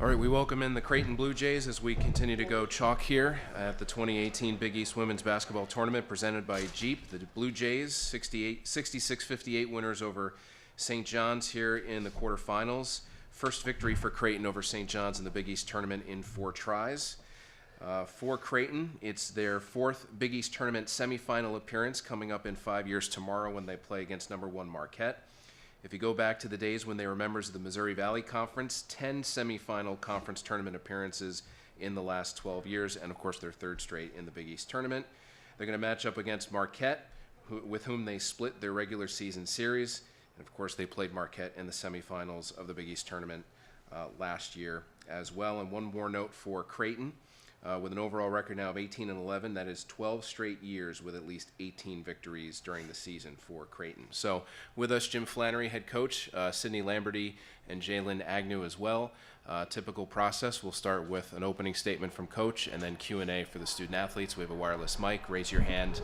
All right, we welcome in the Creighton Blue Jays as we continue to go chalk here at the 2018 Big East Women's Basketball Tournament presented by Jeep. The Blue Jays, 66-58 winners over St. John's here in the quarterfinals. First victory for Creighton over St. John's in the Big East Tournament in 4 tries. For Creighton, it's their 4th Big East Tournament semifinal appearance coming up in 5 years tomorrow when they play against number 1 Marquette. If you go back to the days when they were members of the Missouri Valley Conference, 10 semifinal conference tournament appearances in the last 12 years, and of course their 3rd straight in the Big East Tournament. They're going to match up against Marquette, with whom they split their regular season series. And of course they played Marquette in the semifinals of the Big East Tournament last year as well. And one more note for Creighton. With an overall record now of 18-11, that is 12 straight years with at least 18 victories during the season for Creighton. So with us, Jim Flannery, head coach, Sydney Lamberty, and Jalen Agnew as well. Typical process, we'll start with an opening statement from Coach and then Q&A for the student athletes. We have a wireless mic. Raise your hand.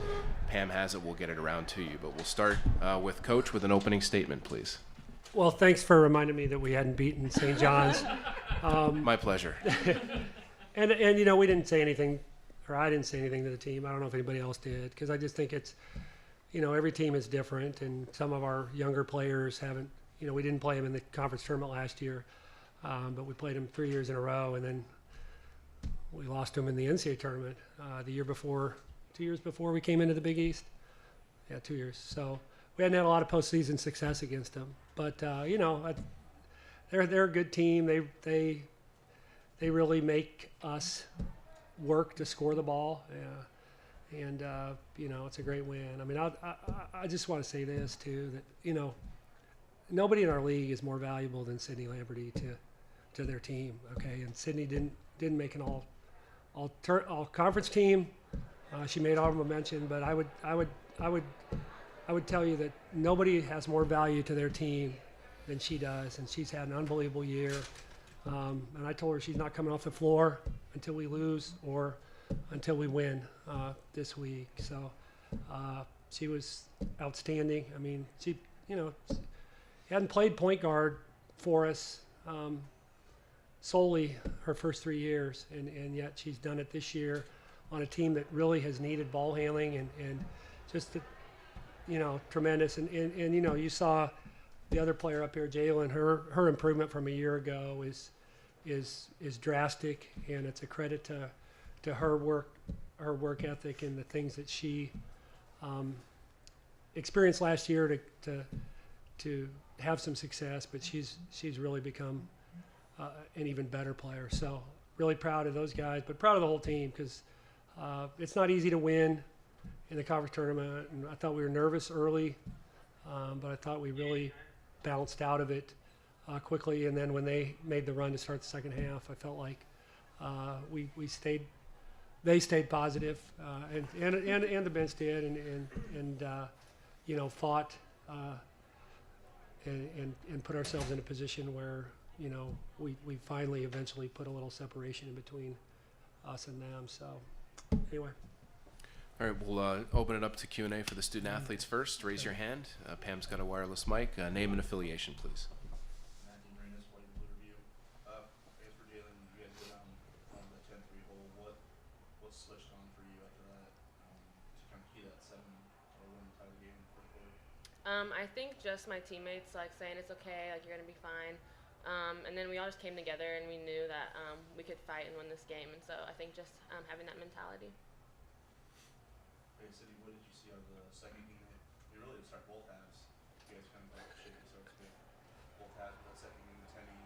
Pam has it. We'll get it around to you. But we'll start with Coach with an opening statement, please. Well, thanks for reminding me that we hadn't beaten St. John's. My pleasure. And you know, we didn't say anything, or I didn't say anything to the team. I don't know if anybody else did, because I just think it's, you know, every team is different, and some of our younger players haven't, you know, we didn't play them in the conference tournament last year, but we played them 3 years in a row, and then we lost them in the NCAA tournament the year before, 2 years before we came into the Big East. Yeah, 2 years. So we hadn't had a lot of postseason success against them, but you know, they're a good team. They really make us work to score the ball, and you know, it's a great win. I mean, I just want to say this too, that you know, nobody in our league is more valuable than Sydney Lamberty to their team. Okay, and Sydney didn't make an all conference team. She made honorable mention, but I would tell you that nobody has more value to their team than she does, and she's had an unbelievable year. And I told her she's not coming off the floor until we lose or until we win this week. So she was outstanding. I mean, she, you know, hadn't played point guard for us solely her first 3 years, and yet she's done it this year on a team that really has needed ball handling and just, you know, tremendous. And you know, you saw the other player up here, Jalen, her improvement from a year ago is drastic, and it's a credit to her work ethic and the things that she experienced last year to have some success. But she's really become an even better player. So really proud of those guys, but proud of the whole team, because it's not easy to win in the conference tournament. And I thought we were nervous early, but I thought we really bounced out of it quickly, and then when they made the run to start the second half, I felt like they stayed positive, and the bench did, and you know, fought and put ourselves in a position where, you know, we finally eventually put a little separation in between us and them. So anyway. All right, we'll open it up to Q&A for the student athletes first. Raise your hand. Pam's got a wireless mic. Name and affiliation, please. What switched on for you after that to kind of key that 7 or win the title game in the fourth quarter? I think just my teammates like saying it's okay, like you're gonna be fine, and then we all just came together and we knew that we could fight and win this game, and so I think just having that mentality. Hey, Sydney, what did you see out of the second game? You really start both halves. You guys kind of like shit, so to speak. Both halves with that second game, Tenny,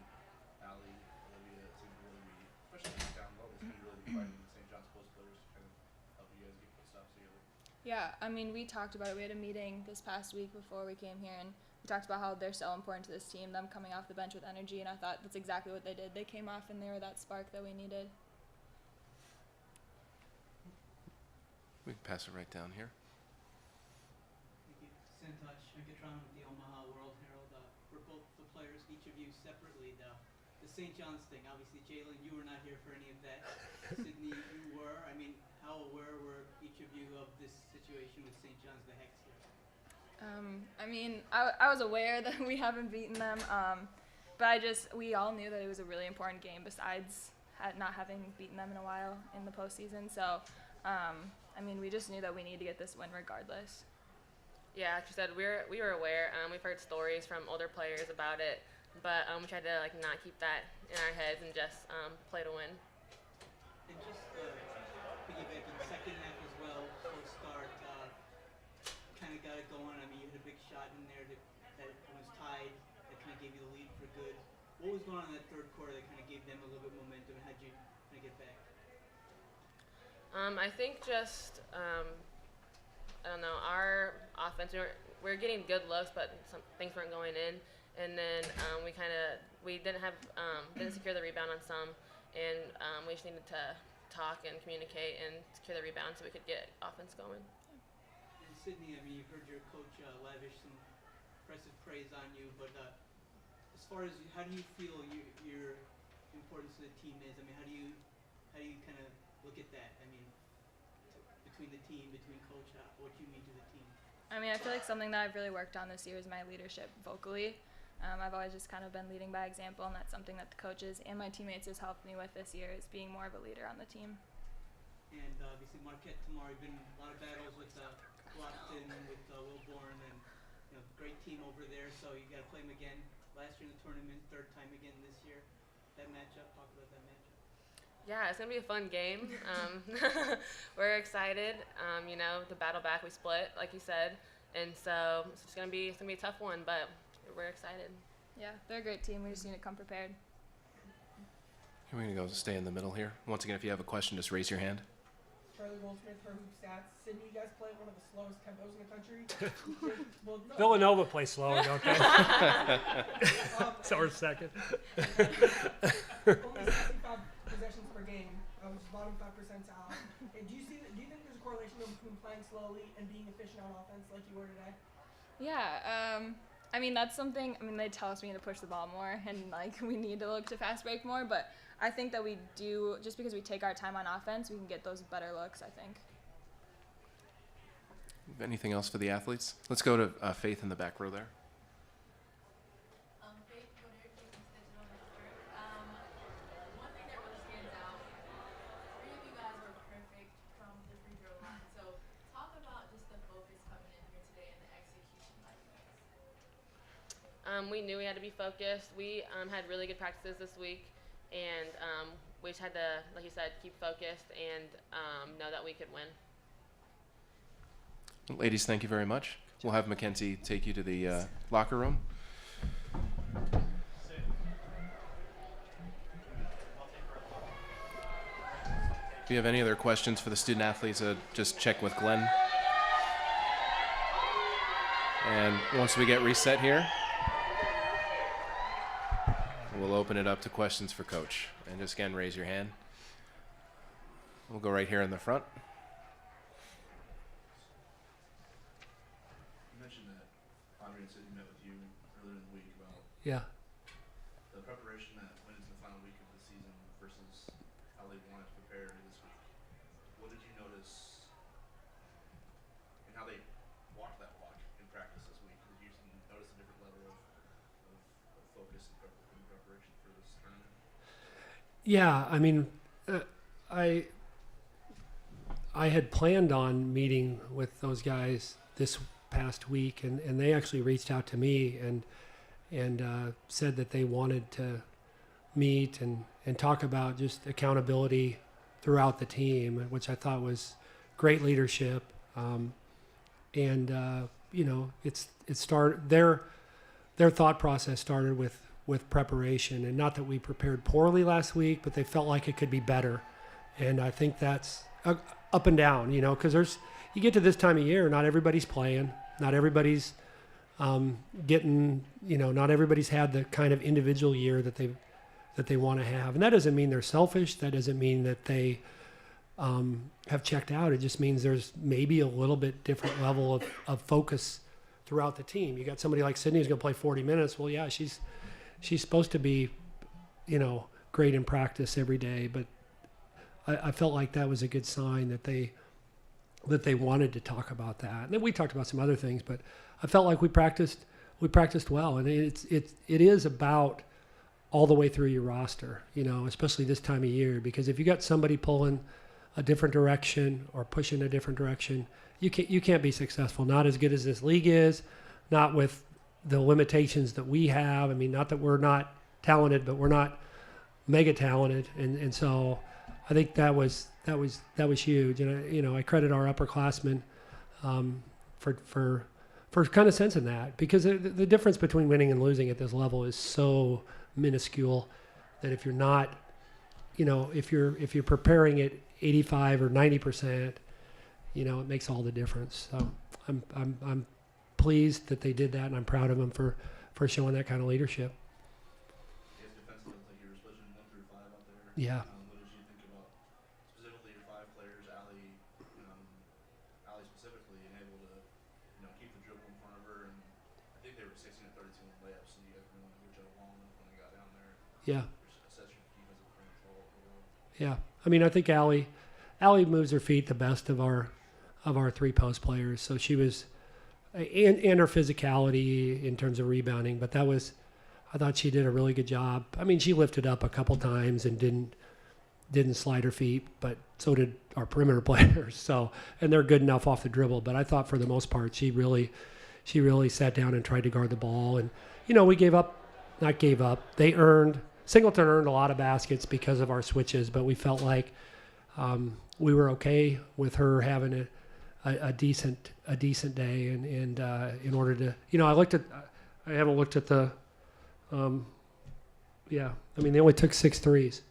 Allie, Olivia, it seemed to really be, especially down low, it seemed to really be fighting the St. John's post players to kind of help you guys get quick stops together. Yeah, I mean, we talked about it. We had a meeting this past week before we came here, and we talked about how they're so important to this team, them coming off the bench with energy, and I thought that's exactly what they did. They came off and they were that spark that we needed. We can pass it right down here. Thank you. Santosh Venkatram with the Omaha World Herald. For both the players, each of you separately, the St. John's thing, obviously, Jalen, you were not here for any of that. Sydney, you were. I mean, how aware were each of you of this situation with St. John's, the Hex here? I mean, I was aware that we haven't beaten them. But we all knew that it was a really important game besides not having beaten them in a while in the postseason. So, I mean, we just knew that we needed to get this win regardless. Yeah, like you said, we were aware. We've heard stories from older players about it, but we tried to like not keep that in our heads and just play to win. And just piggybacking, second half as well, slow start, kind of got it going. I mean, you hit a big shot in there that was tied, that kind of gave you the lead for good. What was going on in that third quarter that kind of gave them a little bit of momentum? How'd you kind of get back? I think just I don't know, our offense, we were getting good looks, but some things weren't going in. And then we didn't secure the rebound on some, and we just needed to talk and communicate and secure the rebound so we could get offense going. And Sydney, I mean, you've heard your coach lavish some impressive praise on you, but as far as how do you feel your importance to the team is? I mean, how do you kind of look at that? I mean, between the team, between coach, what you mean to the team? I mean, I feel like something that I've really worked on this year is my leadership vocally. I've always just kind of been leading by example, and that's something that the coaches and my teammates has helped me with this year, is being more of a leader on the team. And obviously Marquette tomorrow, been a lot of battles with Lockton, with Wilborn, and great team over there. So you got to play them again. Last year in the tournament, third time again this year. That matchup, talk about that matchup. Yeah, it's gonna be a fun game. We're excited. The battle back, we split, like you said, and so it's gonna be a tough one, but we're excited. Yeah, they're a great team. We just need to come prepared. We're going to go stay in the middle here. Once again, if you have a question, just raise your hand. Charlie Goldsmith, her hoop stats. Sydney, you guys play one of the slowest tempos in the country. Well, no. Villanova plays slower, don't they? So we're second. Only 65 possessions per game, which is bottom 5 percentile. Do you think there's a correlation between playing slowly and being efficient on offense like you were today? Yeah, I mean, that's something, they tell us we need to push the ball more and, we need to look to fast break more, but I think that we do, just because we take our time on offense, we can get those better looks, I think. Anything else for the athletes? Let's go to Faith in the back row there. Faith Woodard, Creighton's digital manager. One thing that really stands out, 3 of you guys were perfect from the free throw line. So talk about just the focus coming in here today and the execution by you guys. We knew we had to be focused. We had really good practices this week, and we just had to, like you said, keep focused and know that we could win. Ladies, thank you very much. We'll have Mackenzie take you to the locker room. If you have any other questions for the student athletes, just check with Glenn. And once we get reset here, we'll open it up to questions for Coach. And just again, raise your hand. We'll go right here in the front. You mentioned that Andre and Sydney met with you earlier in the week about Yeah. the preparation that went into the final week of the season versus how they wanted to prepare this week. What did you notice in how they walked that walk in practice this week? Did you notice a different level of focus and preparation for this tournament? Yeah, I had planned on meeting with those guys this past week, and they actually reached out to me and said that they wanted to meet and talk about just accountability throughout the team, which I thought was great leadership. Their thought process started with preparation, and not that we prepared poorly last week, but they felt like it could be better. And I think that's up and down, because you get to this time of year, not everybody's playing, not everybody's not everybody's had the kind of individual year that they want to have. And that doesn't mean they're selfish. That doesn't mean that they have checked out. It just means there's maybe a little bit different level of focus throughout the team. You got somebody like Sydney who's going to play 40 minutes. Well, yeah, she's supposed to be, great in practice every day. But I felt like that was a good sign that they wanted to talk about that. And then we talked about some other things, but I felt like we practiced well. And it is about all the way through your roster, especially this time of year, because if you got somebody pulling a different direction or pushing a different direction, you can't be successful. Not as good as this league is, not with the limitations that we have. I mean, not that we're not talented, but we're not mega talented, and so I think that was huge. And I credit our upperclassmen for kind of sensing that, because the difference between winning and losing at this level is so minuscule that if you're not, if you're preparing at 85 or 90%, it makes all the difference. So I'm pleased that they did that, and I'm proud of them for showing that kind of leadership. You guys defensively, like you were splitting 1 through 5 out there. Yeah. What did you think about specifically your 5 players, Allie specifically, and able to, keep the dribble in front of her? And I think they were 16 and 32 in layups, so you guys were going to each other long enough when they got down there. Yeah. Assess your defensive control. Yeah. I mean, I think Allie moves her feet the best of our 3-post players. So she was, and her physicality in terms of rebounding, but I thought she did a really good job. I mean, she lifted up a couple times and didn't slide her feet, but so did our perimeter players. So, and they're good enough off the dribble. But I thought for the most part, she really sat down and tried to guard the ball. And, we not gave up. Singleton earned a lot of baskets because of our switches, but we felt like we were okay with her having a decent day. And in order to, I haven't looked at the, I mean, they only took 6 threes.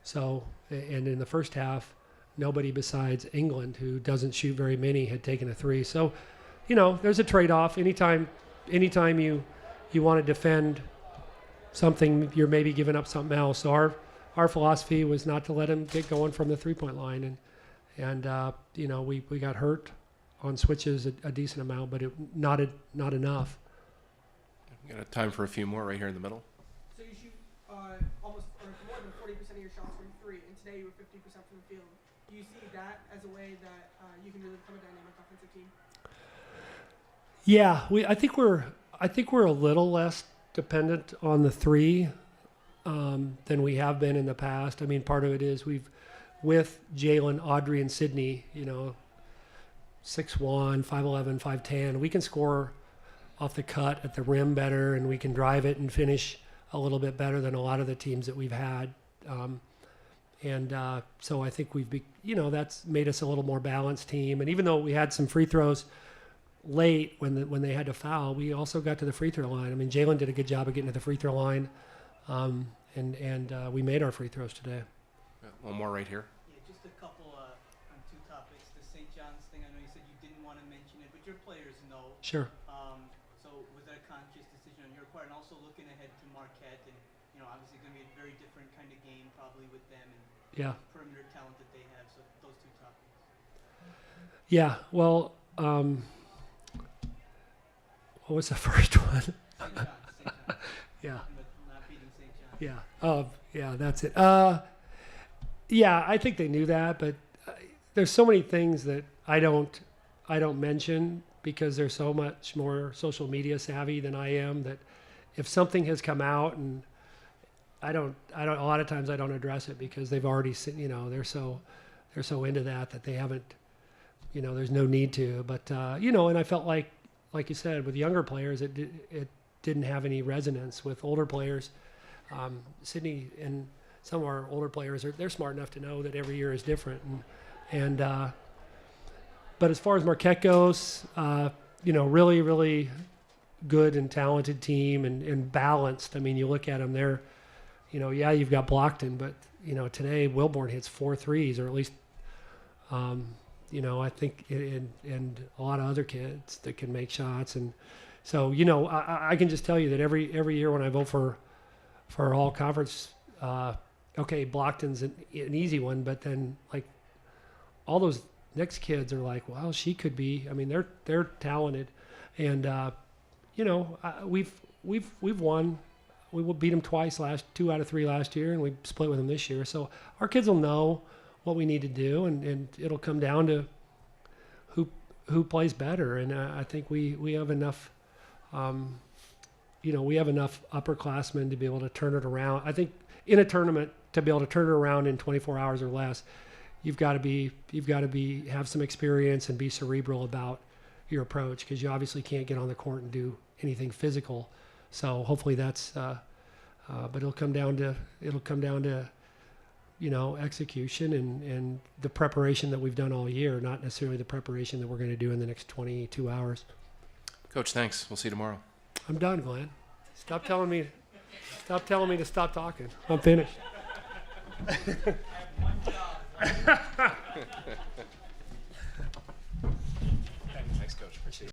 So, and in the first half, nobody besides England, who doesn't shoot very many, had taken a 3. So, there's a trade-off. Anytime you want to defend something, you're maybe giving up something else. So our philosophy was not to let them get going from the 3-point line, and we got hurt on switches a decent amount, but not enough. We got time for a few more right here in the middle. So you shoot almost or more than 40% of your shots from 3, and today you were 50% from the field. Do you see that as a way that you can really become a dynamic offensive team? Yeah, I think we're a little less dependent on the 3 than we have been in the past. I mean, part of it is with Jalen, Audrey, and Sydney, 6'1", 5'11", 5'10", we can score off the cut at the rim better, and we can drive it and finish a little bit better than a lot of the teams that we've had. So I think that's made us a little more balanced team. And even though we had some free throws late when they had to foul, we also got to the free throw line. I mean, Jalen did a good job of getting to the free throw line, and we made our free throws today. One more right here. Yeah, just a couple on 2 topics. The St. John's thing, I know you said you didn't want to mention it, but your players know. Sure. So was that a conscious decision on your part? And also looking ahead to Marquette, and obviously going to be a very different kind of game probably with them and Yeah. perimeter talent that they have. So those 2 topics. Yeah. Well, what was the first one? St. John's. Yeah. But not beating St. John's. Yeah. Yeah, that's it. Yeah, I think they knew that, but there's so many things that I don't mention because they're so much more social media savvy than I am, that if something has come out, and I don't a lot of times I don't address it because they've already seen, they're so into that they haven't, there's no need to, but and I felt like you said, with younger players, it didn't have any resonance. With older players, Sydney and some of our older players they're smart enough to know that every year is different, but as far as Marquette goes, really, really good and talented team and balanced. I mean, you look at them, they're, you've got Blockton, but today Wilborn hits 4 threes, or at least, I think, and a lot of other kids that can make shots, and so I can just tell you that every year when I vote for all conference. Okay, Blockton's an easy one, but then like all those next kids are like, well, she could be. I mean, they're talented, and we've won. We beat them twice 2 out of 3 last year, and we split with them this year. So our kids will know what we need to do, and it'll come down to who plays better. And I think we have enough we have enough upperclassmen to be able to turn it around. I think in a tournament to be able to turn it around in 24 hours or less, you've got to have some experience and be cerebral about your approach, because you obviously can't get on the court and do anything physical. So hopefully that's, but it'll come down to execution and the preparation that we've done all year, not necessarily the preparation that we're going to do in the next 22 hours. Coach, thanks. We'll see you tomorrow. I'm done, Glenn. Stop telling me to stop talking. I'm finished. I have one job. Thanks, Coach. Appreciate it.